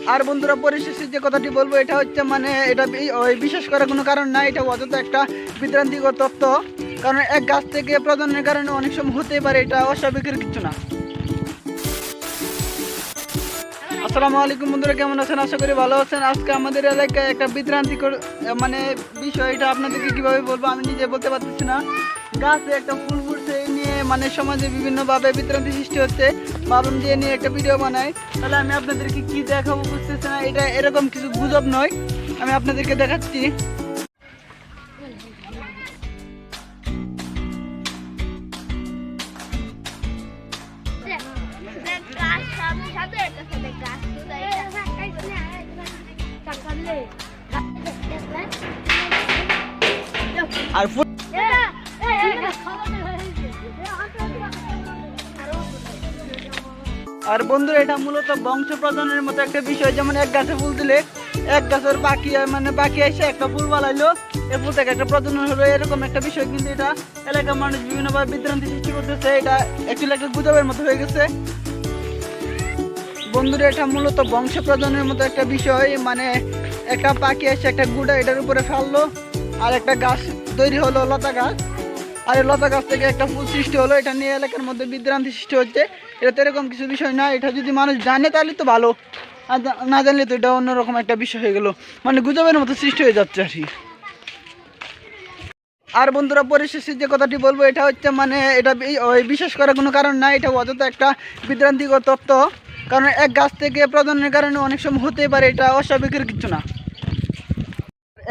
আর বন্ধুরা পরিশেষে যে কথাটি বলবো এটা হচ্ছে মানে এটা ওই বিশেষ করার কোনো কারণ না, এটা অযথা একটা বিভ্রান্তিকর তথ্য। কারণ এক গাছ থেকে প্রজননের কারণে অনেক সময় হতেই পারে, এটা অস্বাভাবিকের কিছু না। আসসালামু আলাইকুম বন্ধুরা, কেমন আছেন? আশা করি ভালো আছেন। আজকে আমাদের এলাকায় একটা বিভ্রান্তিকর মানে বিষয়, এটা আপনাদেরকে কীভাবে বলবো আমি নিজে বলতে পারতেছি না। গাছে একটা ফুল ফুটছে এই নিয়ে মানে সমাজে বিভিন্নভাবে বিভ্রান্তি সৃষ্টি হচ্ছে, ভাবলাম যে নিয়ে একটা ভিডিও বানাই। তাহলে আমি আপনাদেরকে কি দেখাবো বুঝতেছি না, এটা এরকম কিছু গুজব নয়, আমি আপনাদেরকে দেখাচ্ছি। আর আর বন্ধুরা এটা মূলত বংশ প্রজননের মতো একটা বিষয়। যেমন এক গাছে ফুল দিলে এক গাছের বাকি মানে বাকি এসে একটা ফুল বানাইলো, এই ফুল থেকে একটা প্রজনন হলো, এরকম একটা বিষয়। কিন্তু এটা এলাকার মানুষ বিভিন্নভাবে বিভ্রান্তি সৃষ্টি করতেছে, এটা অ্যাকচুয়ালি একটা গুজবের মতো হয়ে গেছে। বন্ধুরা এটা মূলত বংশ প্রজননের মতো একটা বিষয়। মানে একটা পাখি এসে একটা গুঁড়া এটার উপরে ফেললো, আর একটা গাছ তৈরি হলো, লতা গাছ। আর এই লতা গাছ থেকে একটা ফুল সৃষ্টি হলো, এটা নিয়ে এলাকার মধ্যে বিভ্রান্তি সৃষ্টি হচ্ছে। এটা তো এরকম কিছু বিষয় না, এটা যদি মানুষ জানে তাহলে তো ভালো, আর না জানলে তো এটা অন্যরকম একটা বিষয় হয়ে গেল, মানে গুজবের মতো সৃষ্টি হয়ে যাচ্ছে আর কি। আর বন্ধুরা পরিশেষে যে কথাটি বলবো এটা হচ্ছে মানে এটা ওই বিশেষ করার কোনো কারণ না, এটা অযথা একটা বিভ্রান্তিকর তথ্য। কারণ এক গাছ থেকে প্রজননের কারণে অনেক সময় হতেই পারে, এটা অস্বাভাবিকের কিছু না।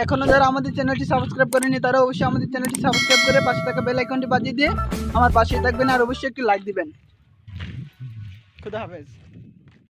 এখনো যারা আমাদের চ্যানেলটি সাবস্ক্রাইব করেনি তারা অবশ্যই আমাদের চ্যানেলটি সাবস্ক্রাইব করে পাশে থাকা বেল আইকনটি বাজিয়ে দিয়ে আমার পাশে থাকবেন, আর অবশ্যই একটি লাইক দিবেন। খুদা হাফেজ।